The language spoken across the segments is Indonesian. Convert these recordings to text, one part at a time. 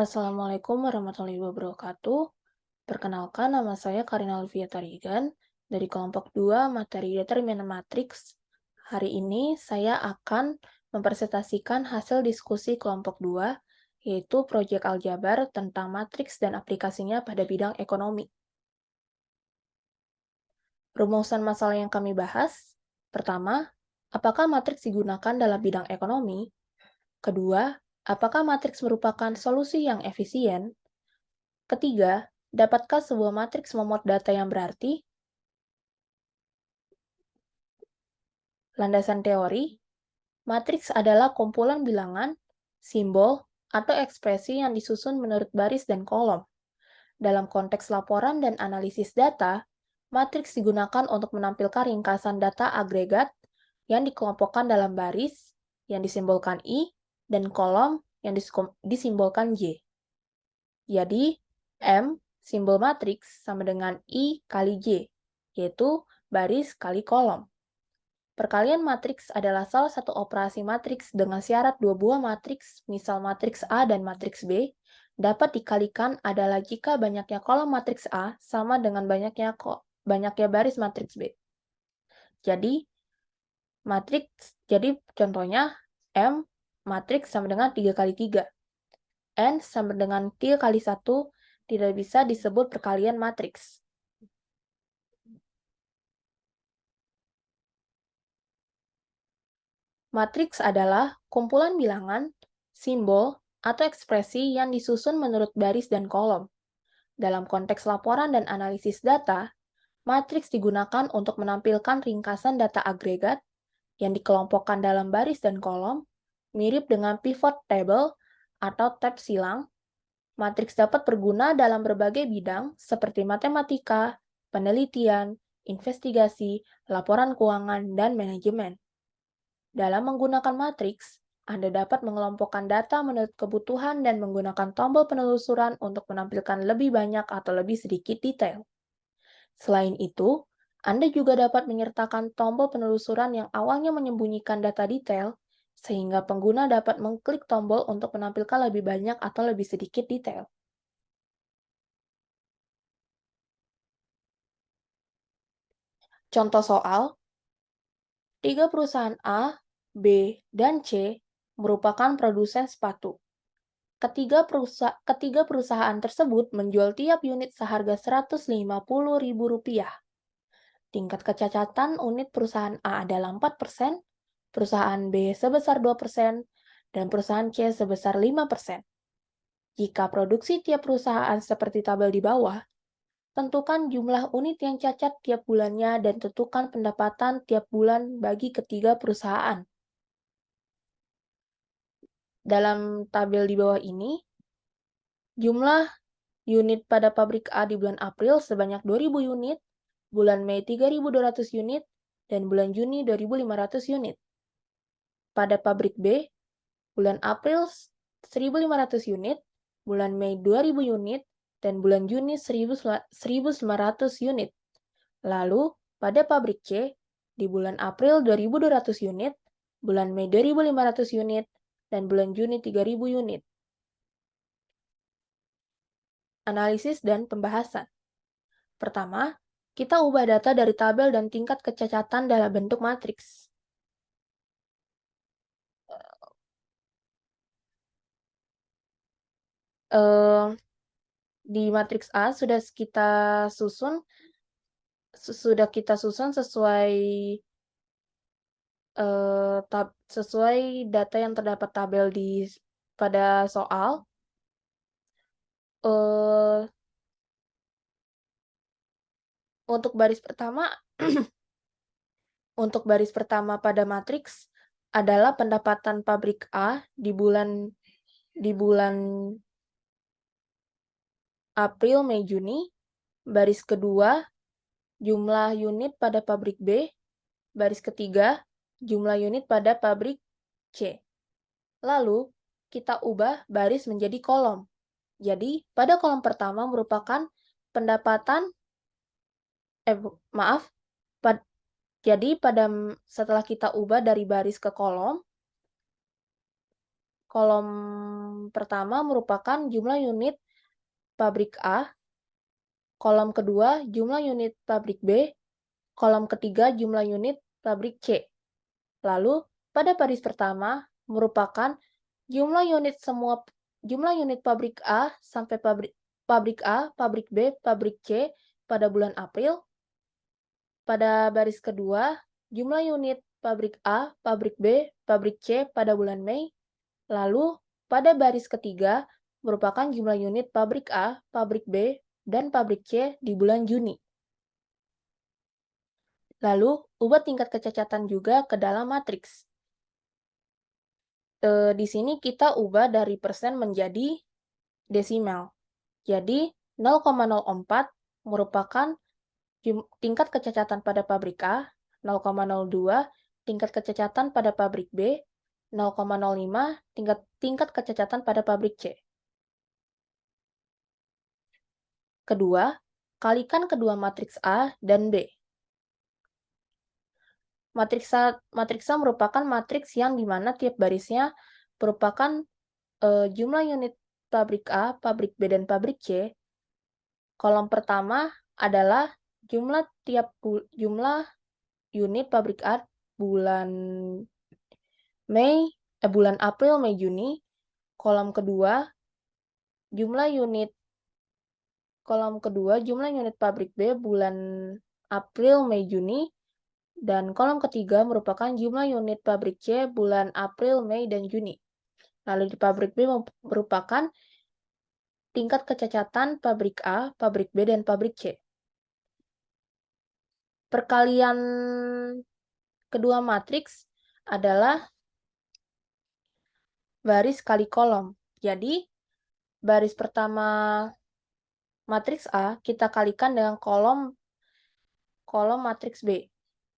Assalamualaikum warahmatullahi wabarakatuh. Perkenalkan, nama saya Karina Alvia Tarigan dari kelompok 2 materi determinan matriks. Hari ini saya akan mempresentasikan hasil diskusi kelompok 2, yaitu proyek aljabar tentang matriks dan aplikasinya pada bidang ekonomi. Rumusan masalah yang kami bahas, pertama, apakah matriks digunakan dalam bidang ekonomi? Kedua, apakah matriks merupakan solusi yang efisien? Ketiga, dapatkah sebuah matriks memuat data yang berarti? Landasan teori, matriks adalah kumpulan bilangan, simbol, atau ekspresi yang disusun menurut baris dan kolom. Dalam konteks laporan dan analisis data, matriks digunakan untuk menampilkan ringkasan data agregat yang dikelompokkan dalam baris yang disimbolkan I dan kolom yang disimbolkan J. Jadi, M simbol matriks sama dengan I kali J, yaitu baris kali kolom. Perkalian matriks adalah salah satu operasi matriks dengan syarat dua buah matriks, misal matriks A dan matriks B, dapat dikalikan adalah jika banyaknya kolom matriks A sama dengan banyaknya baris matriks B. Jadi contohnya M matriks sama dengan 3 kali 3. N sama dengan 3 kali 1 tidak bisa disebut perkalian matriks. Matriks adalah kumpulan bilangan, simbol, atau ekspresi yang disusun menurut baris dan kolom. Dalam konteks laporan dan analisis data, matriks digunakan untuk menampilkan ringkasan data agregat yang dikelompokkan dalam baris dan kolom, mirip dengan pivot table atau tab silang. Matriks dapat berguna dalam berbagai bidang seperti matematika, penelitian, investigasi, laporan keuangan, dan manajemen. Dalam menggunakan matriks, Anda dapat mengelompokkan data menurut kebutuhan dan menggunakan tombol penelusuran untuk menampilkan lebih banyak atau lebih sedikit detail. Selain itu, Anda juga dapat menyertakan tombol penelusuran yang awalnya menyembunyikan data detail, sehingga pengguna dapat mengklik tombol untuk menampilkan lebih banyak atau lebih sedikit detail. Contoh soal, 3 perusahaan A, B, dan C merupakan produsen sepatu. Ketiga perusahaan tersebut menjual tiap unit seharga Rp150.000. Tingkat kecacatan unit perusahaan A adalah 4%, perusahaan B sebesar 2%, dan perusahaan C sebesar 5%. Jika produksi tiap perusahaan seperti tabel di bawah, tentukan jumlah unit yang cacat tiap bulannya dan tentukan pendapatan tiap bulan bagi ketiga perusahaan. Dalam tabel di bawah ini, jumlah unit pada pabrik A di bulan April sebanyak 2.000 unit, bulan Mei 3.200 unit, dan bulan Juni 2.500 unit. Pada pabrik B, bulan April 1.500 unit, bulan Mei 2.000 unit, dan bulan Juni 1.900 unit. Lalu, pada pabrik C, di bulan April 2.200 unit, bulan Mei 2.500 unit, dan bulan Juni 3.000 unit. Analisis dan pembahasan. Pertama, kita ubah data dari tabel dan tingkat kecacatan dalam bentuk matriks. Di matriks A sudah kita susun sesuai data yang terdapat tabel pada soal. Untuk baris pertama untuk baris pertama pada matriks adalah pendapatan pabrik A di bulan April, Mei, Juni. Baris kedua, jumlah unit pada pabrik B. Baris ketiga, jumlah unit pada pabrik C. Lalu, kita ubah baris menjadi kolom. Jadi, pada kolom pertama merupakan pendapatan, setelah kita ubah dari baris ke kolom pertama merupakan jumlah unit pabrik A, kolom kedua jumlah unit pabrik B, kolom ketiga jumlah unit pabrik C. Lalu, pada baris pertama merupakan jumlah unit pabrik A sampai pabrik A, pabrik B, pabrik C pada bulan April. Pada baris kedua, jumlah unit pabrik A, pabrik B, pabrik C pada bulan Mei. Lalu, pada baris ketiga merupakan jumlah unit pabrik A, pabrik B, dan pabrik C di bulan Juni. Lalu, ubah tingkat kecacatan juga ke dalam matriks. Di sini kita ubah dari persen menjadi desimal. Jadi, 0,04 merupakan tingkat kecacatan pada pabrik A, 0,02 tingkat kecacatan pada pabrik B, 0,05 tingkat kecacatan pada pabrik C. Kedua, kalikan kedua matriks A dan B. Matriks A merupakan matriks yang dimana tiap barisnya merupakan jumlah unit pabrik A, pabrik B, dan pabrik C. Kolom pertama adalah jumlah unit pabrik A bulan April, Mei, Juni. Kolom kedua jumlah unit pabrik B bulan April, Mei, Juni. Dan kolom ketiga merupakan jumlah unit pabrik C bulan April, Mei, dan Juni. Lalu di pabrik B merupakan tingkat kecacatan pabrik A, pabrik B, dan pabrik C. Perkalian kedua matriks adalah baris kali kolom. Jadi, baris pertama matriks A kita kalikan dengan kolom matriks B.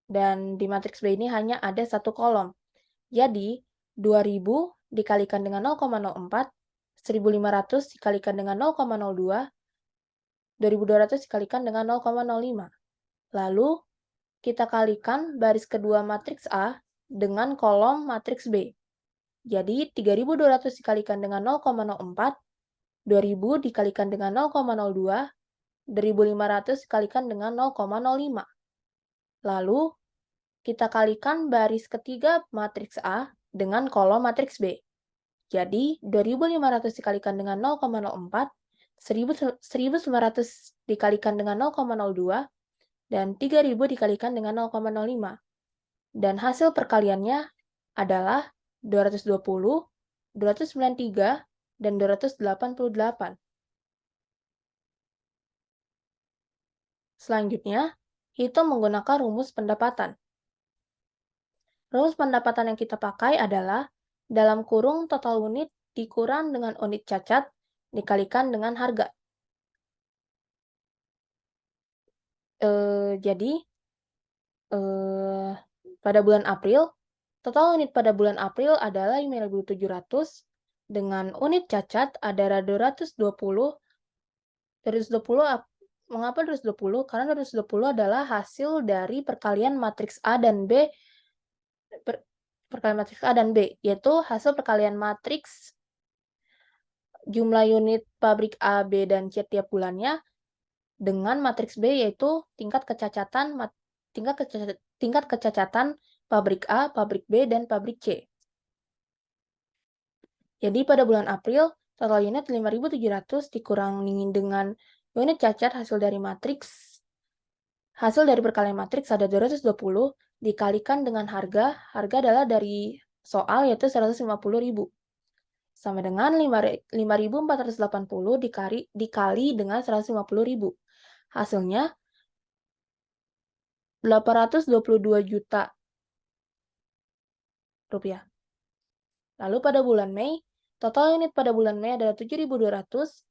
Dan di matriks B ini hanya ada satu kolom. Jadi, 2000 dikalikan dengan 0,04, 1500 dikalikan dengan 0,02, 2200 dikalikan dengan 0,05. Lalu, kita kalikan baris kedua matriks A dengan kolom matriks B. Jadi, 3200 dikalikan dengan 0,04, 2000 dikalikan dengan 0,02, 2500 dikalikan dengan 0,05. Lalu, kita kalikan baris ketiga matriks A dengan kolom matriks B. Jadi, 2500 dikalikan dengan 0,04, 1900 dikalikan dengan 0,02, dan 3000 dikalikan dengan 0,05. Dan hasil perkaliannya adalah 220, 293, dan 288. Selanjutnya, hitung menggunakan rumus pendapatan. Rumus pendapatan yang kita pakai adalah dalam kurung total unit dikurang dengan unit cacat dikalikan dengan harga. Jadi, pada bulan April, total unit pada bulan April adalah 5.700, dengan unit cacat adalah 220. 220, mengapa 220? Karena 220 adalah hasil dari perkalian matriks A dan B, yaitu hasil perkalian matriks jumlah unit pabrik A, B, dan C tiap bulannya dengan matriks B, yaitu tingkat kecacatan pabrik A, pabrik B, dan pabrik C. Jadi pada bulan April, total unit 5.700 dikurangi dengan unit cacat hasil dari perkalian matriks ada 220 dikalikan dengan harga adalah dari soal yaitu 150.000. Sama dengan 5.480 dikali dengan 150.000. Hasilnya 822 juta rupiah. Lalu pada bulan Mei, total unit pada bulan Mei adalah 7.200,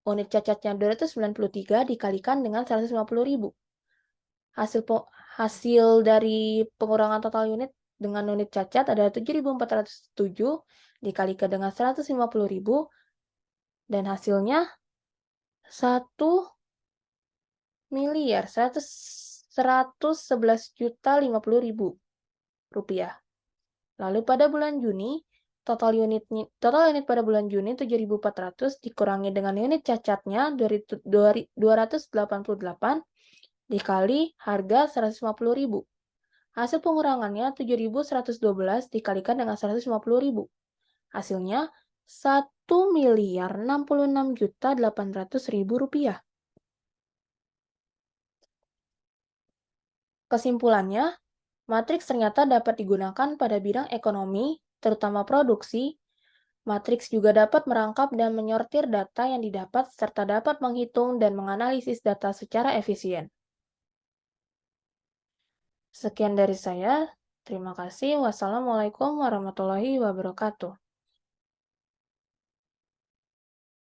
unit cacatnya 293 dikalikan dengan 150.000. Hasil dari pengurangan total unit dengan unit cacat adalah 7.407 dikalikan dengan 150.000, dan hasilnya 1.111.050.000 rupiah. Lalu pada bulan Juni, Total unit pada bulan Juni 7.400 dikurangi dengan unit cacatnya dari 288 dikali harga 150.000. Hasil pengurangannya 7.112 dikalikan dengan 150.000. Hasilnya 1.066.800.000 rupiah. Kesimpulannya, matriks ternyata dapat digunakan pada bidang ekonomi, terutama produksi. Matriks juga dapat merangkap dan menyortir data yang didapat serta dapat menghitung dan menganalisis data secara efisien. Sekian dari saya. Terima kasih. Wassalamualaikum warahmatullahi wabarakatuh.